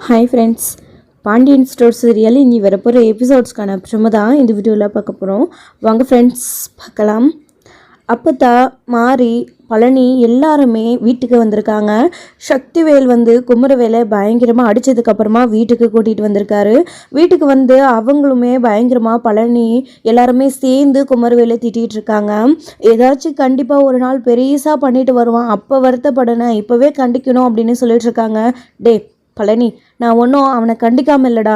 Hi friends, Pandian store serial இனி வரப்போகிற எபிசோட்ஸ்க்கான promo தான் இந்த வீடியோவில் பார்க்க போகிறோம். வாங்க ஃப்ரெண்ட்ஸ் பார்க்கலாம். அப்போதா மாறி பழனி எல்லாருமே வீட்டுக்கு வந்திருக்காங்க. சக்திவேல் குமரவேலை பயங்கரமாக அடித்ததுக்கப்புறமா வீட்டுக்கு கூட்டிகிட்டு வந்திருக்காரு. வீட்டுக்கு அவங்களுமே பயங்கரமாக பழனி எல்லாருமே சேர்ந்து குமரவேலை திட்டிகிட்டு இருக்காங்க. ஏதாச்சும் கண்டிப்பாக ஒரு நாள் பெருசாக பண்ணிட்டு வருவான், அப்போ வருத்தப்படணும், இப்போவே கண்டிக்கணும் அப்படின்னு சொல்லிட்டு இருக்காங்க. டே பழனி, நான் ஒன்றும் அவனை கண்டிக்காமல் இல்லைடா,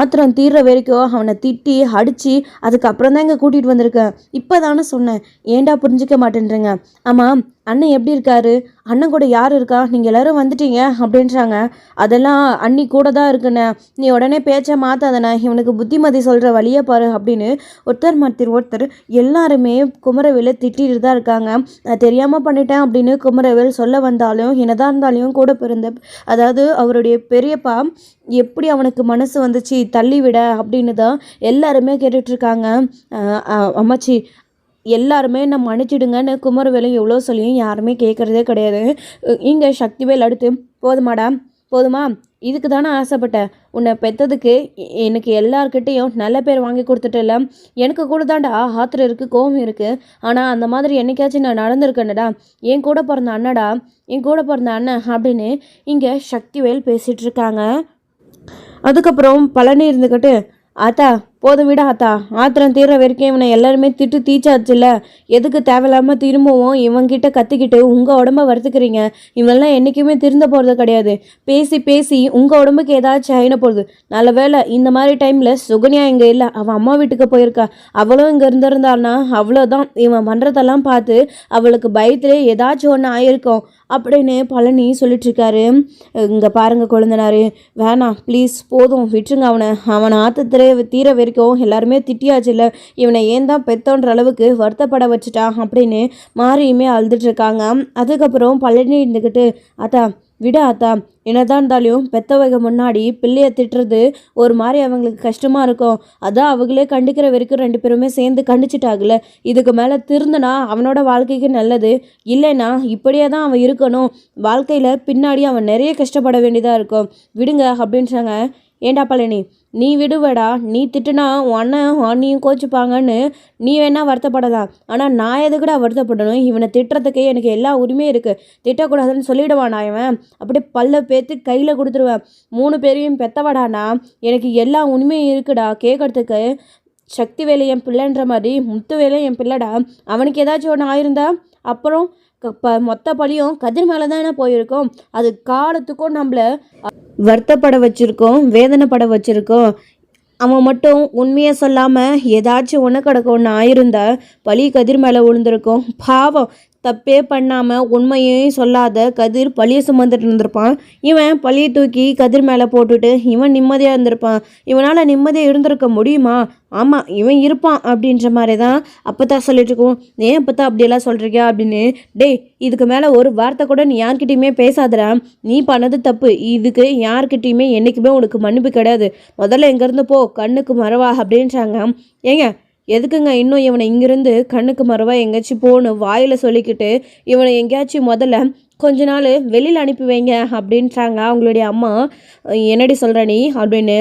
ஆத்திரம் தீர்ற வரைக்கும் அவனை திட்டி அடித்து அதுக்கப்புறம் தான் இங்கே கூட்டிகிட்டு வந்திருக்கேன். இப்போ தானே சொன்னேன், ஏன்டா புரிஞ்சிக்க மாட்டேன்றீங்க? ஆமாம், அண்ணன் எப்படி இருக்காரு? அண்ணன் கூட யார் இருக்கா? நீங்கள் எல்லோரும் வந்துட்டீங்க அப்படின்றாங்க. அதெல்லாம் அண்ணி கூட தான் இருக்குண்ணே, நீ உடனே பேச்சை மாற்றாதண்ணே, இவனுக்கு புத்திமதி சொல்கிற வழியை பாரு அப்படின்னு ஒருத்தர் எல்லாருமே குமரவேலை திட்டிட்டு தான் இருக்காங்க. நான் தெரியாமல் பண்ணிட்டேன் அப்படின்னு குமரவேல் சொல்ல வந்தாலும் என்னதான் இருந்தாலும் கூட பிறந்த அதாவது அவருடைய பெரியப்பா எப்படி அவனுக்கு மனசு வந்துச்சு தள்ளிவிட அப்படின்னு தான் எல்லாருமே கேட்டுட்ருக்காங்க. அம்மாச்சி எல்லாருமே நம்ம மன்னிச்சிடுங்கன்னு குமரவேலும் எவ்வளோ சொல்லியும் யாருமே கேட்குறதே கிடையாது. இங்கே சக்திவேல் அடுத்து, போதுமாடா போதுமா, இதுக்கு தானே ஆசைப்பட்டேன், உன்னை பெற்றதுக்கு எனக்கு எல்லார்கிட்டையும் நல்ல பேர் வாங்கி கொடுத்துட்டல, எனக்கு கூட தான்டா ஆத்திரம் இருக்குது, கோபம் இருக்குது, ஆனால் அந்த மாதிரி என்னைக்காச்சும் நான் நடந்திருக்கேன்டா, என் கூட பிறந்த அண்ணடா, என் கூட பிறந்த அண்ணன் அப்படின்னு இங்கே சக்திவேல் பேசிகிட்டு இருக்காங்க. அதுக்கப்புறம் பழனி இருந்துக்கிட்டு, ஆத்தா போதும் விட ஆத்தா, ஆத்திரம் தீர வரைக்கும் இவனை எல்லாருமே திட்டு தீச்சாச்சுல்ல, எதுக்கு தேவையில்லாமல் திரும்பவும் இவங்கிட்ட கத்திக்கிட்டு உங்கள் உடம்ப வருத்துக்கிறீங்க? இவெல்லாம் என்றைக்குமே திருந்த போகிறது கிடையாது. பேசி பேசி உங்கள் உடம்புக்கு ஏதாச்சும் ஆயின போகுது. நல்ல வேலை இந்த மாதிரி டைமில் சுகன்யா இங்கே இல்லை, அவள் அம்மா வீட்டுக்கு போயிருக்கா. அவளும் இங்கே இருந்திருந்தாள்னா அவ்வளோதான், இவன் பண்ணுறதெல்லாம் பார்த்து அவளுக்கு பயத்திலே ஏதாச்சும் ஒன்று ஆயிருக்கும் அப்படின்னு பழனி சொல்லிட்டுருக்காரு. இங்கே பாருங்கள் குழந்தனாரு, வேணாம் ப்ளீஸ், போதும் விட்டுருங்க அவனை ஆத்தத்திலே தீர வரைக்கும் எல்லாருமே திட்டியாச்சு இல்லை, இவனை ஏன் தான் பெத்தோன்ற அளவுக்கு வருத்தப்பட வச்சுட்டான் அப்படின்னு மாறியுமே அழுதுட்டு இருக்காங்க. அதுக்கப்புறம் பழனி இருந்துக்கிட்டு, ஆத்தா விட ஆத்தா, என்னதான் இருந்தாலும் பெத்தவங்க முன்னாடி பிள்ளைய திட்டுறது ஒரு மாதிரி அவங்களுக்கு கஷ்டமாக இருக்கும், அதான் அவங்களே கண்டிக்கிற வரைக்கும் ரெண்டு பேருமே சேர்ந்து கண்டிச்சிட்டாங்கல்ல, இதுக்கு மேலே திருந்தனா அவனோட வாழ்க்கைக்கு நல்லது, இல்லைன்னா இப்படியே தான் அவன் இருக்கணும், வாழ்க்கையில் பின்னாடி அவன் நிறைய கஷ்டப்பட வேண்டியதாக இருக்கும், விடுங்க அப்படின்றாங்க. ஏண்டா பழனி, நீ விடுவடா, நீ திட்டுனா உன் அண்ணன் அண்ணியும் கோச்சிப்பாங்கன்னு நீ வேணா வருத்தப்படலாம், ஆனால் நான் எதுக்குடா வருத்தப்படணும்? இவனை திட்டுறதுக்கே எனக்கு எல்லா உரிமையும் இருக்குது, திட்டக்கூடாதுன்னு சொல்லிவிடுவானா இவன், அப்படியே பல்ல பேத்து கையில் கொடுத்துருவேன், 3 பேரையும் பெத்தவடானா எனக்கு எல்லா உரிமையும் இருக்குடா கேட்கறதுக்கு. சக்திவேலை என் பிள்ளைன்ற மாதிரி முத்துவேலை என் பிள்ளைடா, அவனுக்கு ஏதாச்சும் ஒன்று ஆயிருந்தா அப்புறம் மொத்த பழியும் கதிர் மேலே தானே போயிருக்கோம், அது காலத்துக்கும் நம்மளை வருத்தப்பட வச்சுருக்கோம், வேதனைப்பட வச்சுருக்கோம். அவன் மட்டும் உண்மையை சொல்லாமல் ஏதாச்சும் ஒன்று கிடக்க ஒன்று ஆயிருந்தா பழி கதிர் மேலே விழுந்திருக்கும். பாவம், தப்பே பண்ணாமல் உண்மையும் சொல்லாத கதிர் பழியை சுமந்துட்டு இருந்திருப்பான். இவன் பழியை தூக்கி கதிர் மேலே போட்டுட்டு இவன் நிம்மதியாக இருந்திருப்பான். இவனால் நிம்மதியாக இருந்திருக்க முடியுமா? ஆமாம், இவன் இருப்பான் அப்படின்ற மாதிரி தான் அப்போ தான் சொல்லிட்டு இருக்கோம். ஏன் அப்போ தான் அப்படியெல்லாம் சொல்கிறீங்க அப்படின்னு. டே, இதுக்கு மேலே ஒரு வார்த்தை கூட நீ யார்கிட்டையுமே பேசாதடா, நீ பண்ணது தப்பு, இதுக்கு யார்கிட்டையுமே என்றைக்குமே உனக்கு மன்னிப்பு கிடையாது, முதல்ல எங்கேருந்து போ, கண்ணுக்கு மறவா அப்படின்றாங்க. ஏங்க எதுக்குங்க இன்னும் இவனை இங்கிருந்து கண்ணுக்கு மறவா எங்கேயாச்சும் போகணும் வாயில் சொல்லிக்கிட்டு இவனை எங்கேயாச்சும் முதல்ல கொஞ்ச நாள் வெளியில் அனுப்பி வைங்க அப்படின்றாங்க அவங்களுடைய அம்மா. என்னடி சொல்கிற நீ அப்படின்னு.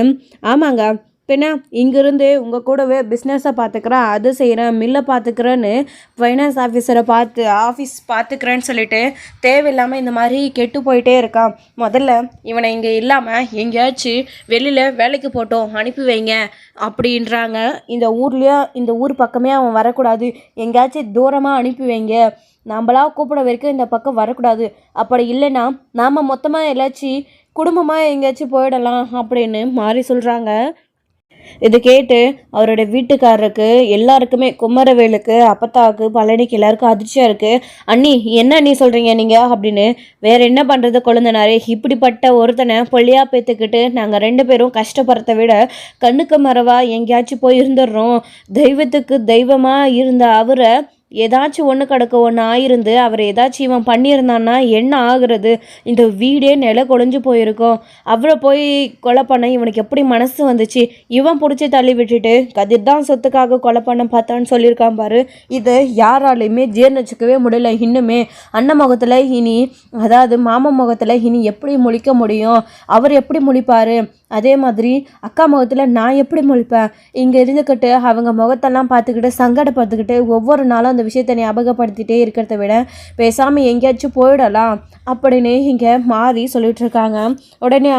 ஆமாங்க, பின்ன இங்கேருந்து உங்கள் கூடவே பிஸ்னஸை பார்த்துக்கிறேன், அது செய்கிறேன், மில்லை பார்த்துக்கிறேன்னு ஃபைனான்ஸ் ஆஃபீஸ் பார்த்துக்கிறேன்னு சொல்லிட்டு தேவையில்லாமல் இந்த மாதிரி கெட்டு போயிட்டே இருக்கான். முதல்ல இவனை இங்கே இல்லாமல் எங்கேயாச்சும் வெளியில் வேலைக்கு போட்டோம் அனுப்பி வைங்க அப்படின்றாங்க. இந்த ஊர் பக்கமே அவன் வரக்கூடாது, எங்கேயாச்சும் தூரமாக அனுப்பி வைங்க, நம்மளா கூப்பிட வரைக்கும் இந்த பக்கம் வரக்கூடாது, அப்படி இல்லைன்னா நாம் மொத்தமாக எல்லாச்சும் குடும்பமாக எங்கேயாச்சும் போயிடலாம் அப்படின்னு மாறி சொல்கிறாங்க. இது கேட்டு அவரோட வீட்டுக்காரருக்கு எல்லாருக்குமே, குமரவேலுக்கு, அப்பத்தாவுக்கு, பழனிக்கு எல்லாருக்கும் அதிர்ச்சியாக இருக்குது. அண்ணி என்ன அண்ணி சொல்கிறீங்க நீங்கள் அப்படின்னு. வேறு என்ன பண்ணுறது கொழுந்தனாரே, இப்படிப்பட்ட ஒருத்தனை பொள்ளியாக பேத்துக்கிட்டு நாங்கள் 2 பேரும் கஷ்டப்படுறத விட கண்ணுக்கு மறவா எங்கேயாச்சும் போய் இருந்துடுறோம், தெய்வத்துக்கு தெய்வமாக இருந்த அவரை ஏதாச்சும் ஒன்று கிடக்க ஒன்று ஆயிருந்து அவர் ஏதாச்சும் இவன் பண்ணியிருந்தான்னா என்ன ஆகுறது? இந்த வீடே நில கொழிஞ்சு போயிருக்கோம். அவரை போய் கொலை பண்ண இவனுக்கு எப்படி மனசு வந்துச்சு? இவன் பிடிச்சி தள்ளி விட்டுட்டு கதிர் தான் சொத்துக்காக கொலை பண்ண பார்த்தான்னு சொல்லியிருக்கான் பாரு. இதை யாராலையுமே ஜீர்ணிச்சிக்கவே முடியல. இன்னுமே அண்ணன் முகத்தில் இனி, அதாவது மாமன் முகத்தில் இனி எப்படி முழிக்க முடியும்? அவர் எப்படி முழிப்பார்? அதே மாதிரி அக்கா முகத்தில் நான் எப்படி முழிப்பேன்? இங்கே இருந்துக்கிட்டு அவங்க முகத்தெல்லாம் பார்த்துக்கிட்டு சங்கடப்படுத்திக்கிட்டு ஒவ்வொரு நாளும் அந்த விஷயத்தை ஞாபகப்படுத்திகிட்டே இருக்கிறத விட பேசாமல் எங்கேயாச்சும் போயிடலாம் அப்படின்னு இங்கே மாறி சொல்லிட்டு இருக்காங்க. உடனே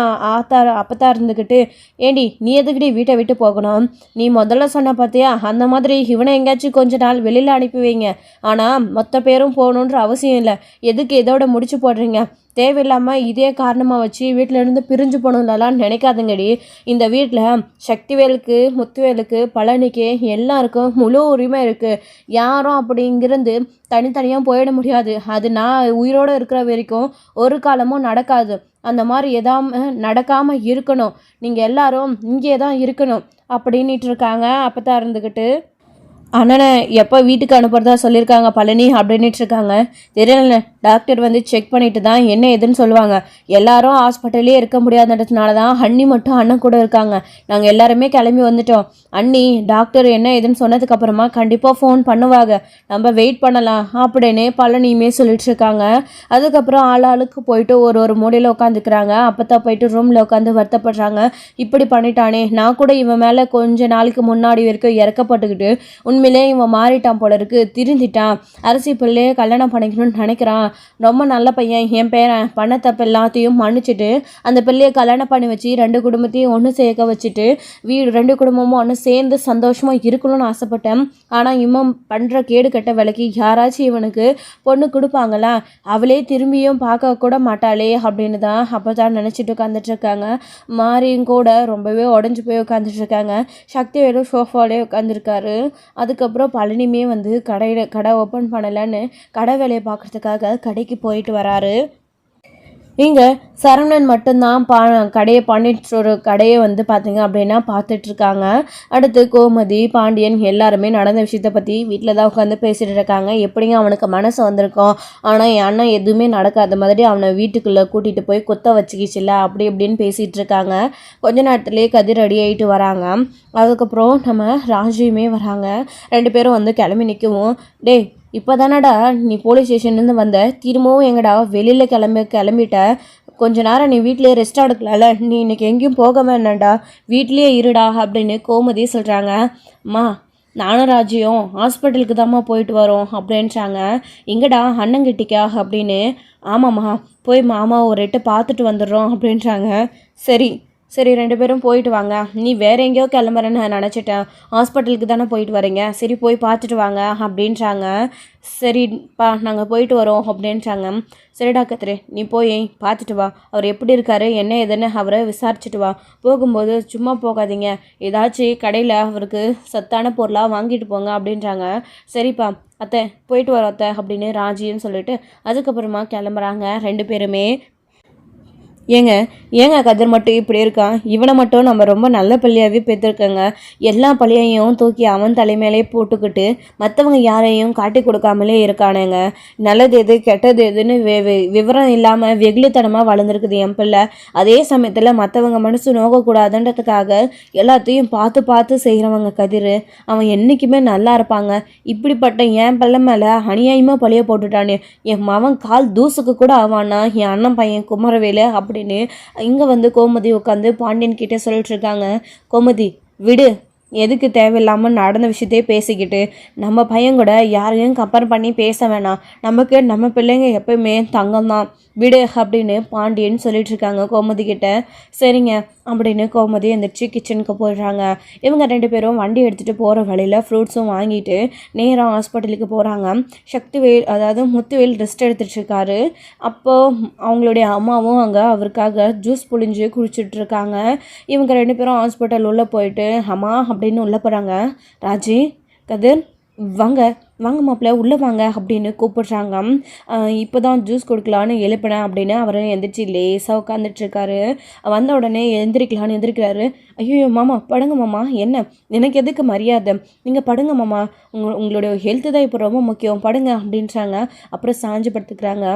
அப்பத்தா இருந்துக்கிட்டு, ஏண்டி நீ எதுக்கிட்டே வீட்டை விட்டு போகணும்? நீ முதல்ல சொன்ன பார்த்தியா, அந்த மாதிரி இவனை எங்கேயாச்சும் கொஞ்ச நாள் வெளியில் அனுப்பி வைங்க. ஆனால் மொத்த பேரும் போகணுன்ற அவசியம் இல்லை. எதுக்கு இதோட முடிச்சு போடுறீங்க? தேவையில்லாமல் இதே காரணமாக வச்சு வீட்டிலேருந்து பிரிஞ்சு போகணுன்னெல்லாம் நினைக்காதுங்கடி. இந்த வீட்டில் சக்திவேலுக்கு, முத்துவேலுக்கு, பழனிக்கு எல்லாருக்கும் முழு உரிமை இருக்குது. யாரும் அப்படிங்கிறது தனித்தனியாக போயிட முடியாது. அது நான் உயிரோடு இருக்கிற வரைக்கும் ஒரு காலமும் நடக்காது. அந்த மாதிரி நடக்காமல் இருக்கணும். நீங்கள் எல்லாரும் இங்கே தான் இருக்கணும் அப்படின்ட்டு இருக்காங்க. அப்போ தான் இருந்துக்கிட்டு, அண்ணனை எப்போ வீட்டுக்கு அனுப்புறதா சொல்லியிருக்காங்க பழனி அப்படின்ட்டு இருக்காங்க. தெரியல, டாக்டர் வந்து செக் பண்ணிட்டு தான் என்ன ஏதுன்னு சொல்லுவாங்க. எல்லாரும் ஹாஸ்பிட்டல்லே இருக்க முடியாதுன்றதுனால தான் அண்ணி மட்டும் அண்ணன் கூட இருக்காங்க. நாங்கள் எல்லாருமே கிளம்பி வந்துட்டோம். அண்ணி டாக்டர் என்ன ஏதுன்னு சொன்னதுக்கப்புறமா கண்டிப்பாக ஃபோன் பண்ணுவாங்க, நம்ம வெயிட் பண்ணலாம் அப்படின்னு பழனியுமே சொல்லிட்டு இருக்காங்க. அதுக்கப்புறம் ஆளுக்கு போயிட்டு ஒரு மூலையில் உட்காந்துக்கிறாங்க. அப்போ தான் போயிட்டு ரூமில் உட்காந்து வருத்தப்படுறாங்க. இப்படி பண்ணிட்டானே, நான் கூட இவன் மேலே கொஞ்ச நாளைக்கு முன்னாடி வரைக்கும் இறக்கப்பட்டுக்கிட்டு உண்மையிலே இவன் மாறிட்டான் போல இருக்கு, திருந்திட்டான், அரசி பிள்ளையே கல்யாணம் பண்ணிக்கணும்னு நினைக்கிறான், ரொம்ப நல்ல பையன், என் பேரன் பண்ண தப்பு எல்லாத்தையும் மன்னிச்சுட்டு அந்த பிள்ளையை கல்யாணம் பண்ணி வச்சு 2 குடும்பத்தையும் ஒன்று சேர்க்க வச்சுட்டு வீடு 2 குடும்பமும் ஒன்று சேர்ந்து சந்தோஷமாக இருக்கணும்னு ஆசைப்பட்டேன். ஆனால் இவன் பண்ணுற கேடு கட்ட வேலைக்கு யாராச்சும் இவனுக்கு பொண்ணு கொடுப்பாங்களா? அவளே திரும்பியும் பார்க்க கூட மாட்டாளே அப்படின்னு தான் அப்போ தான் நினச்சிட்டு உட்காந்துட்டு இருக்காங்க. மாரியும் கூட ரொம்பவே உடஞ்சி போய் உட்காந்துட்டு இருக்காங்க. சக்தி வேலும் சோஃபாலே உட்காந்துருக்காரு. அதுக்கப்புறம் பழனியுமே வந்து கடை ஓப்பன் பண்ணலைன்னு கடை வேலையை பார்க்குறதுக்காக கடைக்கு போயிட்டு வராரு. இங்கே சரவணன் மட்டும்தான் கடையை பண்ணிட்டு ஒரு கடையை வந்து பார்த்தீங்க அப்படின்னா பார்த்துட்ருக்காங்க. அடுத்து கோமதி, பாண்டியன் எல்லாருமே நடந்த விஷயத்தை பற்றி வீட்டில் தான் உட்காந்து பேசிகிட்டு இருக்காங்க. எப்படிங்க அவனுக்கு மனசு வந்திருக்கோம், ஆனால் என் அண்ணன் எதுவுமே நடக்காத மாதிரி அவனை வீட்டுக்குள்ளே கூட்டிகிட்டு போய் கொத்த வச்சுக்கிச்சில்ல அப்படி இப்படின்னு பேசிகிட்டு இருக்காங்க. கொஞ்ச நேரத்துலேயே கதிர் ரெடி ஆகிட்டு வராங்க. அதுக்கப்புறம் நம்ம ராஜுவுமே வராங்க. 2 பேரும் வந்து கிளம்பி நிற்கவும், டேய் இப்போ தானடா நீ போலீஸ் ஸ்டேஷன்லேருந்து வந்த, திரும்பவும் எங்கடா வெளியில் கிளம்பிட்ட, கொஞ்ச நேரம் நீ வீட்டிலே ரெஸ்ட் எடுக்கலாம்ல, நீ இன்றைக்கி எங்கேயும் போக வேணாண்டா, வீட்லேயே இருடா அப்படின்னு கோமதி சொல்கிறாங்க. அம்மா நானும் ராஜியும் ஹாஸ்பிட்டலுக்கு தாம்மா போயிட்டு வரோம் அப்படின்றாங்க. எங்கடா அண்ணங்கிட்டிக்கா அப்படின்னு. ஆமாம்மா போய் மாமா ஒரு எட்டு பார்த்துட்டு வந்துடுறோம் அப்படின்றாங்க. சரி 2 பேரும் போயிட்டு வாங்க, நீ வேறு எங்கேயோ கிளம்புறேன்னு நான் நினச்சிட்டேன், ஹாஸ்பிட்டலுக்கு தானே போயிட்டு வரீங்க, சரி போய் பார்த்துட்டு வாங்க அப்படின்றாங்க. சரிப்பா நாங்கள் போயிட்டு வரோம் அப்படின்றாங்க. சரிடா கத்திரி, நீ போய் பார்த்துட்டு வா, அவர் எப்படி இருக்காரு என்ன ஏதுன்னு அவரை விசாரிச்சுட்டு வா, போகும்போது சும்மா போகாதீங்க, ஏதாச்சும் கடையில் அவருக்கு சத்தான பொருளாக வாங்கிட்டு போங்க அப்படின்றாங்க. சரிப்பா அத்தை போயிட்டு வரோம் அத்தை அப்படின்னு ராஜின்னு சொல்லிட்டு அதுக்கப்புறமா கிளம்புறாங்க 2 பேருமே. ஏங்க கதிர் மட்டும் இப்படி இருக்கான், இவனை மட்டும் நம்ம ரொம்ப நல்ல பள்ளியாகவே பெற்றிருக்கேங்க, எல்லா பள்ளியையும் தூக்கி அவன் தலைமையிலே போட்டுக்கிட்டு மற்றவங்க யாரையும் காட்டி கொடுக்காமலே இருக்கானுங்க, நல்லது எது கெட்டது எதுன்னு விவரம் இல்லாமல் வெகுளித்தனமாக வளர்ந்துருக்குது என் பிள்ளை. அதே சமயத்தில் மற்றவங்க மனசு நோக்கக்கூடாதுன்றதுக்காக எல்லாத்தையும் பார்த்து செய்கிறவங்க கதிர், அவன் என்றைக்குமே நல்லா இருப்பாங்க. இப்படிப்பட்ட என் பிள்ளை மேலே அநியாயமாக பழிய போட்டுட்டானே, என் மவன் கால் தூசுக்கு கூட ஆவானா என் அண்ணன் பையன் குமரவேலு அப்படின்னு இங்கே வந்து கோமதி உட்காந்து பாண்டியன் கிட்டே சொல்லிட்டு இருக்காங்க. கோமதி விடு, எதுக்கு தேவையில்லாமல் நடந்த விஷயத்தையே பேசிக்கிட்டு, நம்ம பையன் கூட யாரையும் கம்பேர் பண்ணி பேச வேணாம், நமக்கு நம்ம பிள்ளைங்க எப்பயுமே தங்கம் தான், விடு அப்படின்னு பாண்டியன் சொல்லிட்டு இருக்காங்க கோமதி கிட்ட. சரிங்க அப்படின்னு கோமதி எந்திரிச்சு கிச்சனுக்கு போயிடுறாங்க. இவங்க 2 பேரும் வண்டி எடுத்துகிட்டு போகிற வழியில் ஃப்ரூட்ஸும் வாங்கிட்டு நேராக ஹாஸ்பிட்டலுக்கு போகிறாங்க. சக்திவேல் அதாவது முத்துவேல் ரெஸ்ட் எடுத்துகிட்ருக்காரு. அப்போது அவங்களுடைய அம்மாவும் அங்கே அவருக்காக ஜூஸ் புழிஞ்சு குடிச்சிட்ருக்காங்க. இவங்க 2 பேரும் ஹாஸ்பிட்டல் உள்ளே போயிட்டு அம்மா அப்படின்னு உள்ளே போகிறாங்க. ராஜி கதிர் வாங்க வாங்க மாப்பிள்ள உள்ளே வாங்க அப்படின்னு கூப்பிடுறாங்க. இப்போ தான் ஜூஸ் கொடுக்கலான்னு எழுப்பினேன் அப்படின்னு அவர் எந்திரிச்சு லேசாக உட்காந்துட்ருக்காரு. வந்த உடனே எந்திரிக்கிறாரு. ஐயோ மாமா படுங்க மாமா, என்ன எனக்கு எதுக்கு மரியாதை, நீங்கள் படுங்க மாமா, உங்களுடைய ஹெல்த்து தான் இப்போ ரொம்ப முக்கியம், படுங்க அப்படின்றாங்க. அப்புறம் சாஞ்சு படுத்துக்கிறாங்க.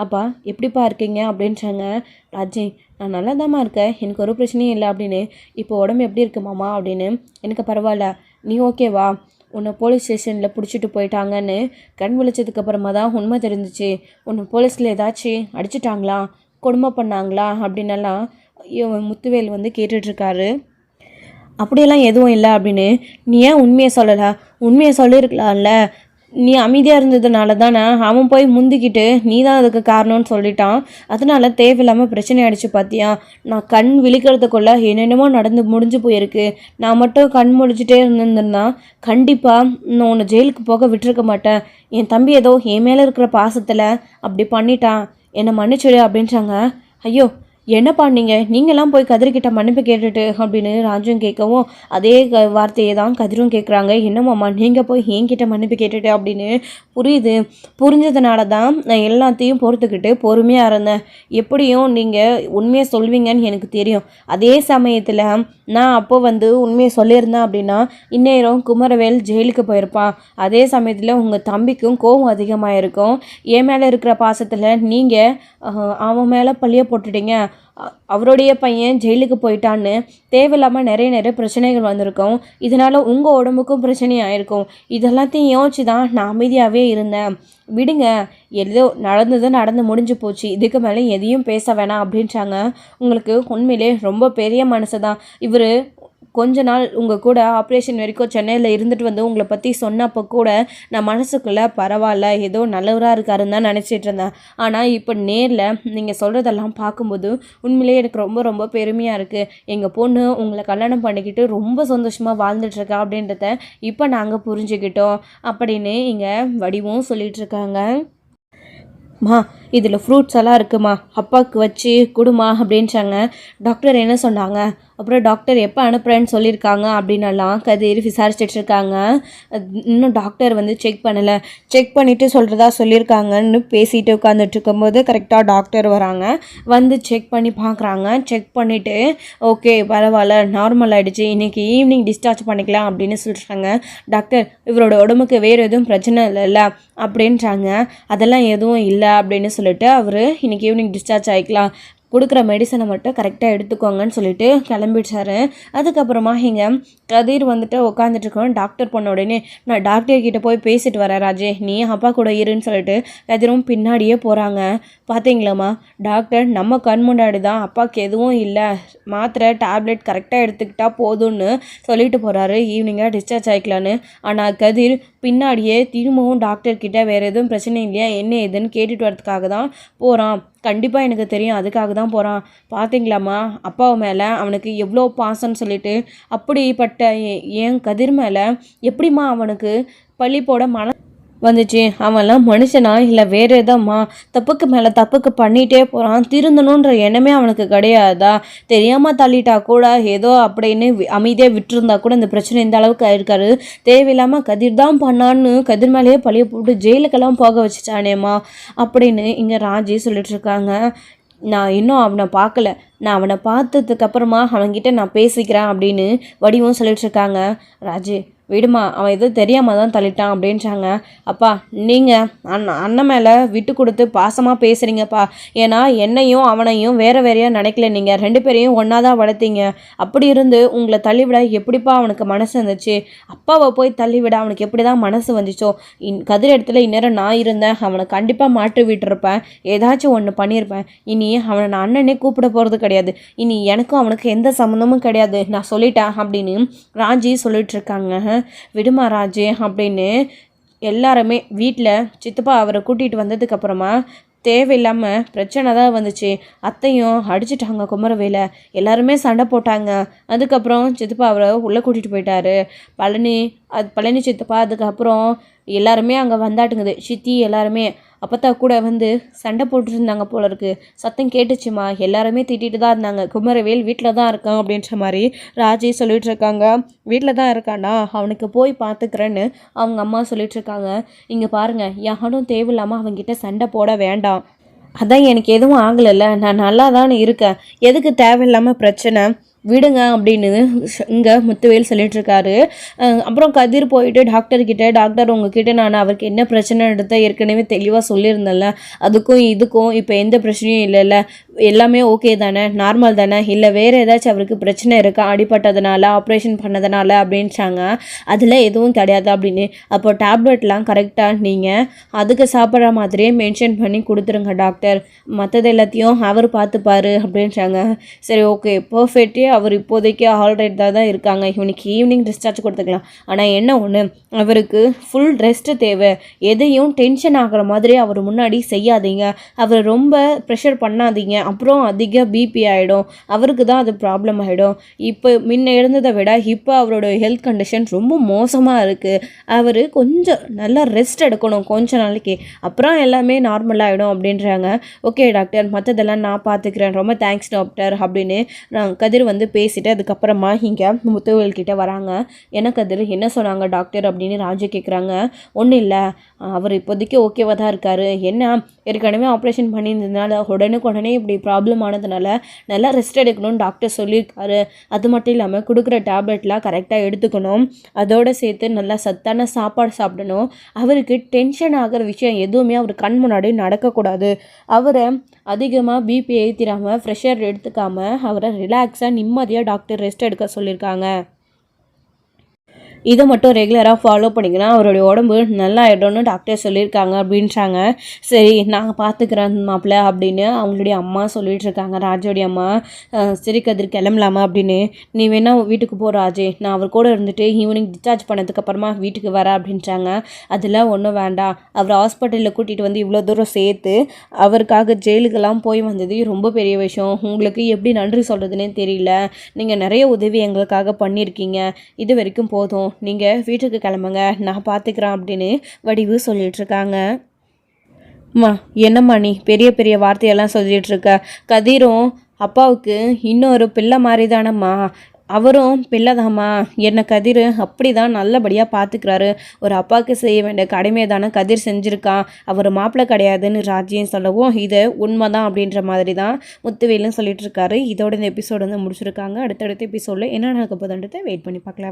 அப்பா எப்படிப்பா இருக்கீங்க அப்படின்றாங்க. ராஜி நான் நல்லா தாம்மா இருக்கேன், எனக்கு ஒரு பிரச்சனையும் இல்லை அப்படின்னு. இப்போ உடம்பு எப்படி இருக்கு மாமா அப்படின்னு. எனக்கு பரவாயில்ல, நீ ஓகேவா? உன்னை போலீஸ் ஸ்டேஷனில் பிடிச்சிட்டு போயிட்டாங்கன்னு கண் விழிச்சதுக்கப்புறமா தான் உண்மை தெரிஞ்சிச்சு. உன்னை போலீஸில் ஏதாச்சும் அடிச்சிட்டாங்களா, கொடுமை பண்ணாங்களா அப்படின்னெல்லாம் முத்துவேல் வந்து கேட்டுட்ருக்காரு. அப்படியெல்லாம் எதுவும் இல்லை அப்படின்னு. நீ ஏன் உண்மையை சொல்லலை? உண்மையை சொல்லியிருக்கலாம்ல. நீ அமைதியாக இருந்ததுனால தானே அவன் போய் முந்திக்கிட்டு நீ தான் அதுக்கு காரணம்னு சொல்லிட்டான். அதனால தேவையில்லாமல் பிரச்சனை ஆகிடுச்சு பார்த்தியா. நான் கண் விழிக்கிறதுக்குள்ளே என்னென்னமோ நடந்து முடிஞ்சு போயிருக்கு. நான் மட்டும் கண் முடிச்சுட்டே இருந்திருந்தேன்னா கண்டிப்பாக நான் உன்னை ஜெயிலுக்கு போக விட்டுருக்க மாட்டேன். என் தம்பி ஏதோ என் மேலே இருக்கிற பாசத்தில் அப்படி பண்ணிட்டான், என்னை மன்னிச்சுடு அப்படின்றாங்க. ஐயோ என்னப்பா நீங்களாம் போய் கதிர்கிட்ட மன்னிப்பு கேட்டுட்டு அப்படின்னு ராஜும் கேட்கவும் அதே வார்த்தையை தான் கதிரும் கேட்குறாங்க. என்னமாம்மா நீங்கள் போய் என்கிட்ட மன்னிப்பு கேட்டுட்டு அப்படின்னு. புரிஞ்சதுனால தான் நான் எல்லாத்தையும் பொறுத்துக்கிட்டு பொறுமையாக இருந்தேன். எப்படியும் நீங்கள் உண்மையை சொல்வீங்கன்னு எனக்கு தெரியும். அதே சமயத்தில் நான் அப்போ வந்து உண்மையை சொல்லியிருந்தேன் அப்படின்னா இந்நேரம் குமரவேல் ஜெயிலுக்கு போயிருப்பான். அதே சமயத்தில் உங்கள் தம்பிக்கும் கோபம் அதிகமாக இருக்கும். என் மேலே இருக்கிற பாசத்தில் நீங்கள் அவன் மேலே பழிய போட்டுட்டீங்க. அவருடைய பையன் ஜெயிலுக்கு போயிட்டான்னு தேவையில்லாமல் நிறைய பிரச்சனைகள் வந்திருக்கும். இதனால் உங்கள் உடம்புக்கும் பிரச்சனை ஆயிருக்கும். இதெல்லாத்தையும் யோசிச்சு தான் நான் அமைதியாகவே இருந்தேன். விடுங்க, ஏதோ நடந்து முடிஞ்சு போச்சு, இதுக்கு மேலே எதையும் பேச வேணாம் அப்படின்றாங்க. உங்களுக்கு உண்மையிலே ரொம்ப பெரிய மனசு தான். இவர் கொஞ்ச நாள் உங்கள் கூட ஆப்ரேஷன் வரைக்கும் சென்னையில் இருந்துட்டு வந்து உங்களை பற்றி சொன்னப்போ கூட நான் மனசுக்குள்ளே பரவாயில்ல ஏதோ நல்லவராக இருக்காருன்னு தான் நினச்சிட்டு இருந்தேன். ஆனால் இப்போ நேரில் நீங்கள் சொல்கிறதெல்லாம் பார்க்கும்போது உண்மையிலே எனக்கு ரொம்ப பெருமையாக இருக்குது. எங்கள் பொண்ணு உங்களை கல்யாணம் பண்ணிக்கிட்டு ரொம்ப சந்தோஷமாக வாழ்ந்துட்டுருக்கா அப்படின்றத இப்போ நாங்கள் புரிஞ்சுக்கிட்டோம் அப்படின்னு இங்கே வடிவும் சொல்லிகிட்ருக்காங்க. இதில் ஃப்ரூட்ஸ் எல்லாம் இருக்குமா, அப்பாவுக்கு வச்சு கொடுமா அப்படின்றாங்க. டாக்டர் என்ன சொன்னாங்க, அப்புறம் டாக்டர் எப்போ அனுப்புகிறேன்னு சொல்லியிருக்காங்க அப்படின்னலாம் கதிர் விசாரிச்சுட்டு இருக்காங்க. இன்னும் டாக்டர் வந்து செக் பண்ணிவிட்டு சொல்கிறதா சொல்லியிருக்காங்கன்னு பேசிட்டு உட்காந்துட்டு இருக்கும்போது கரெக்டாக டாக்டர் வராங்க. வந்து செக் பண்ணி பார்க்குறாங்க. செக் பண்ணிவிட்டு ஓகே பரவாயில்ல, நார்மல் ஆகிடுச்சு, இன்றைக்கி ஈவினிங் டிஸ்சார்ஜ் பண்ணிக்கலாம் அப்படின்னு சொல்கிறாங்க. டாக்டர் இவரோட உடம்புக்கு வேறு எதுவும் பிரச்சனை இல்லைல்ல அப்படின்றாங்க. அதெல்லாம் எதுவும் இல்லை அப்படின்னு சொல்லிட்டு அவர் இன்றைக்கி ஈவினிங் டிஸ்சார்ஜ் ஆகிக்கலாம், கொடுக்குற மெடிசனை மட்டும் கரெக்டாக எடுத்துக்கோங்கன்னு சொல்லிட்டு கிளம்பிடுச்சாரு. அதுக்கப்புறமா இங்கே கதிர் வந்துட்டு உட்காந்துட்ருக்கோம். டாக்டர் போன உடனே நான் டாக்டர்கிட்ட போய் பேசிட்டு வரேன் ராஜே, நீ அப்பா கூட இருன்னு சொல்லிட்டு கதிரும் பின்னாடியே போகிறாங்க. பார்த்தீங்களாம்மா, டாக்டர் நம்ம கண் முன்னாடி தான் அப்பாவுக்கு எதுவும் இல்லை, மாத்திரை டேப்லெட் கரெக்டாக எடுத்துக்கிட்டா போதும்னு சொல்லிட்டு போகிறாரு, ஈவினிங்காக டிஸ்சார்ஜ் ஆகிக்கலான்னு. ஆனால் கதிர் பின்னாடியே திரும்பவும் டாக்டர்கிட்ட வேறு எதுவும் பிரச்சனை இல்லையா என்ன ஏதுன்னு கேட்டுட்டு வரதுக்காக தான் போகிறான். கண்டிப்பாக எனக்கு தெரியும், அதுக்காக தான் போகிறான். பார்த்தீங்களாம்மா அப்பாவை மேலே அவனுக்கு எவ்வளோ பாசம்னு சொல்லிட்டு. அப்படிப்பட்ட என் கதிர் மேலே எப்படிம்மா அவனுக்கு பழி போட வந்துச்சு? அவன்லாம் மனுஷனா இல்லை வேறு எதாம்மா? தப்புக்கு மேலே தப்புக்கு பண்ணிகிட்டே போகிறான். திருந்தணுன்ற எண்ணமே அவனுக்கு கிடையாதா? தெரியாமல் தள்ளிட்டா கூட ஏதோ அப்படின்னு அமைதியாக விட்டுருந்தா கூட இந்த பிரச்சனை இந்த அளவுக்கு ஆயிருக்காரு. தேவையில்லாமல் கதிர் தான் பண்ணான்னு கதிர் மேலேயே பழிய போட்டு ஜெயிலுக்கெல்லாம் போக வச்சுட்டானேம்மா அப்படின்னு இங்கே ராஜி சொல்லிட்டுருக்காங்க. நான் இன்னும் அவனை பார்க்கல, நான் அவனை பார்த்ததுக்கப்புறமா அவன்கிட்ட நான் பேசிக்கிறேன் அப்படின்னு வடிவும் சொல்லிட்டுருக்காங்க. ராஜி விடுமா, அவன் எதுவும் தெரியாமல் தான் தள்ளிட்டான் அப்படின்றாங்க. அப்பா நீங்கள் அண்ணன் மேலே விட்டு கொடுத்து பாசமாக பேசுகிறீங்கப்பா. ஏன்னா என்னையும் அவனையும் வேறையாக நினைக்கல, நீங்கள் ரெண்டு பேரையும் ஒன்றா தான் வளர்த்தீங்க. அப்படி இருந்து உங்களை தள்ளிவிட எப்படிப்பா அவனுக்கு மனசு இருந்துச்சு? அப்பாவை போய் தள்ளிவிட அவனுக்கு எப்படி தான் மனசு வந்துச்சோ? கதிர் இடத்துல இந்நேரம் நான் இருந்தேன், அவனை கண்டிப்பாக மாற்றி விட்டுருப்பேன், ஏதாச்சும் ஒன்று பண்ணியிருப்பேன். இனி அவனை நான் அண்ணனே கூப்பிட போகிறது கிடையாது, இனி எனக்கும் அவனுக்கு எந்த சம்மந்தமும் கிடையாது, நான் சொல்லிட்டேன் அப்படின்னு ராஜி சொல்லிட்டுருக்காங்க. விடுமா ராஜே அப்படின்னு எல்லாருமே வீட்டில் சித்தப்பா அவரை கூட்டிகிட்டு வந்ததுக்கப்புறமா தேவையில்லாமல் பிரச்சனை தான் வந்துச்சு. அத்தையும் அடிச்சிட்டாங்க குமரவேலை, எல்லாருமே சண்டை போட்டாங்க. அதுக்கப்புறம் சித்தப்பா அவரை உள்ளே கூட்டிகிட்டு போயிட்டாரு. பழனி சித்தப்பா. அதுக்கப்புறம் எல்லாருமே அங்கே வந்தாட்டுங்குது, சித்தி எல்லாருமே. அப்பத்தா கூட வந்து சண்டை போட்டுருந்தாங்க போல இருக்கு, சத்தம் கேட்டுச்சுமா, எல்லாருமே திட்டிட்டு தான் இருந்தாங்க, குமரவேல் வீட்டில் தான் இருக்கான் அப்படின்ற மாதிரி ராஜி சொல்லிட்டு இருக்காங்க. வீட்டில் தான் இருக்கானா, அவனுக்கு போய் பார்த்துக்கிறேன்னு அவங்க அம்மா சொல்லிட்டு இருக்காங்க. இங்கே பாருங்க, யாரும் தேவையில்லாமல் அவங்ககிட்ட சண்டை போட வேண்டாம், அதான் எனக்கு எதுவும் ஆகலைல்ல, நான் நல்லா தானே இருக்கேன், எதுக்கு தேவையில்லாமல் பிரச்சனை, விடுங்க அப்படின்னு இங்கே முத்துவேல் சொல்லிட்டு இருக்காரு. அப்புறம் கதிர் போயிட்டு டாக்டர்கிட்ட, டாக்டர் உங்ககிட்ட நான் அவருக்கு என்ன பிரச்சனை எடுத்த ஏற்கனவே தெளிவாக சொல்லியிருந்தேன்ல, அதுக்கும் இதுக்கும் இப்போ எந்த பிரச்சனையும் இல்லைல்ல, எல்லாமே ஓகே தானே, நார்மல் தானே, இல்லை வேறு ஏதாச்சும் அவருக்கு பிரச்சனை இருக்கா, அடிப்பட்டதுனால ஆப்ரேஷன் பண்ணதுனால அப்படின்ட்டாங்க. அதில் எதுவும் கிடையாது அப்படின்னு. அப்போ டேப்லெட்லாம் கரெக்டாக நீங்கள் அதுக்கு சாப்பிட்ற மாதிரியே மென்ஷன் பண்ணி கொடுத்துருங்க டாக்டர், மற்றது எல்லாத்தையும் அவர் பார்த்துப்பாரு அப்படின்ட்டாங்க. சரி ஓகே பர்ஃபெக்டே, அவர் இப்போதைக்கு ஆல்ரைட் தான் இருக்காங்க, இவனுக்கு ஈவினிங் டிஸ்சார்ஜ் கொடுத்துக்கலாம். ஆனால் என்ன ஒன்று, அவருக்கு ஃபுல் ரெஸ்ட்டு தேவை, எதையும் டென்ஷன் ஆகிற மாதிரி அவர் முன்னாடி செய்யாதீங்க, அவர் ரொம்ப ப்ரெஷர் பண்ணாதீங்க, அப்புறம் அதிக பிபி ஆகிடும், அவருக்கு தான் அது ப்ராப்ளம் ஆகிடும். இப்போ முன்ன இருந்ததை விட இப்போ அவரோட ஹெல்த் கண்டிஷன் ரொம்ப மோசமாக இருக்குது, அவர் கொஞ்சம் நல்லா ரெஸ்ட் எடுக்கணும் கொஞ்ச நாளைக்கு, அப்புறம் எல்லாமே நார்மலாகிடும் அப்படின்றாங்க. ஓகே டாக்டர், மற்றதெல்லாம் நான் பார்த்துக்கிறேன், ரொம்ப தேங்க்ஸ் டாக்டர் அப்படின்னு நான் கதிர் வந்து பேசிட்டு அதுக்கப்புறமா இங்கே முத்துவேல்கிட்ட வராங்க. எனக்கு கதிர் என்ன சொன்னாங்க டாக்டர் அப்படின்னு ராஜு கேட்குறாங்க. ஒன்றும் இல்லை, அவர் இப்போதைக்கு ஓகேவாக தான் இருக்கார், என்ன ஏற்கனவே ஆப்ரேஷன் பண்ணியிருந்ததுனால உடனே இப்படி ப்ராப்ளம் ஆனதுனால நல்லா ரெஸ்ட் எடுக்கணும்னு டாக்டர் சொல்லியிருக்காரு, அது மட்டும் இல்லாமல் கொடுக்குற டேப்லெட்லாம் கரெக்டாக எடுத்துக்கணும், அதோடு சேர்த்து நல்லா சத்தான சாப்பாடு சாப்பிடணும், அவருக்கு டென்ஷன் ஆகிற விஷயம் எதுவுமே அவர் கண் முன்னாடி நடக்கக்கூடாது, அவரை அதிகமாக பிபி ஏற்றிடாமல் ப்ரெஷர் எடுத்துக்காமல் அவரை ரிலாக்ஸாக நிம்மதியாக டாக்டர் ரெஸ்ட் எடுக்க சொல்லியிருக்காங்க. இதை மட்டும் ரெகுலராக ஃபாலோ பண்ணிங்கன்னா அவருடைய உடம்பு நல்லா ஆகிடும்னு டாக்டர் சொல்லியிருக்காங்க அப்படின்றாங்க. சரி நான் பார்த்துக்கிறேன் மாப்பிள்ள அப்படின்னு அவங்களுடைய அம்மா சொல்லிகிட்டு இருக்காங்க, ராஜோடைய அம்மா. சரி கதிர் கிளம்பலாமா அப்படின்னு, நீ வேணா வீட்டுக்கு போ ராஜே, நான் அவர் கூட இருந்துட்டு ஈவினிங் டிஸ்சார்ஜ் பண்ணதுக்கப்புறமா வீட்டுக்கு வரேன் அப்படின்றாங்க. அதெல்லாம் ஒன்றும் வேண்டாம், அவர் ஹாஸ்பிட்டலில் கூட்டிகிட்டு வந்து இவ்வளோ தூரம் சேர்த்து அவருக்காக ஜெயிலுக்கெல்லாம் போய் வந்தது ரொம்ப பெரிய விஷயம், உங்களுக்கு எப்படி நன்றி சொல்கிறதுனே தெரியல, நீங்கள் நிறைய உதவி எங்களுக்காக பண்ணியிருக்கீங்க, இது வரைக்கும் போதும், நீங்கள் வீட்டுக்கு கிளம்புங்க, நான் பார்த்துக்கிறேன் அப்படின்னு வடிவு சொல்லிகிட்ருக்காங்க. அம்மா என்னம்மா நீ பெரிய பெரிய வார்த்தையெல்லாம் சொல்லிகிட்ருக்க, கதிரும் அப்பாவுக்கு இன்னொரு பிள்ளை மாதிரி தானம்மா, அவரும் பிள்ளைதாம்மா, என்னை கதிர் அப்படி தான் நல்லபடியாக பார்த்துக்கிறாரு, ஒரு அப்பாவுக்கு செய்ய வேண்டிய கடமையை தானே கதிர் செஞ்சுருக்கான், அவர் மாப்பிள்ளை கிடையாதுன்னு ராஜியும் சொல்லவும் இது உண்மை தான் அப்படின்ற மாதிரி தான் முத்துவேலும் சொல்லிட்டு இருக்காரு. இதோட இந்த எபிசோடு வந்து முடிச்சிருக்காங்க. அடுத்தடுத்த எபிசோடில் என்ன நடக்க போதுன்றதை வெயிட் பண்ணி பார்க்கலாம்.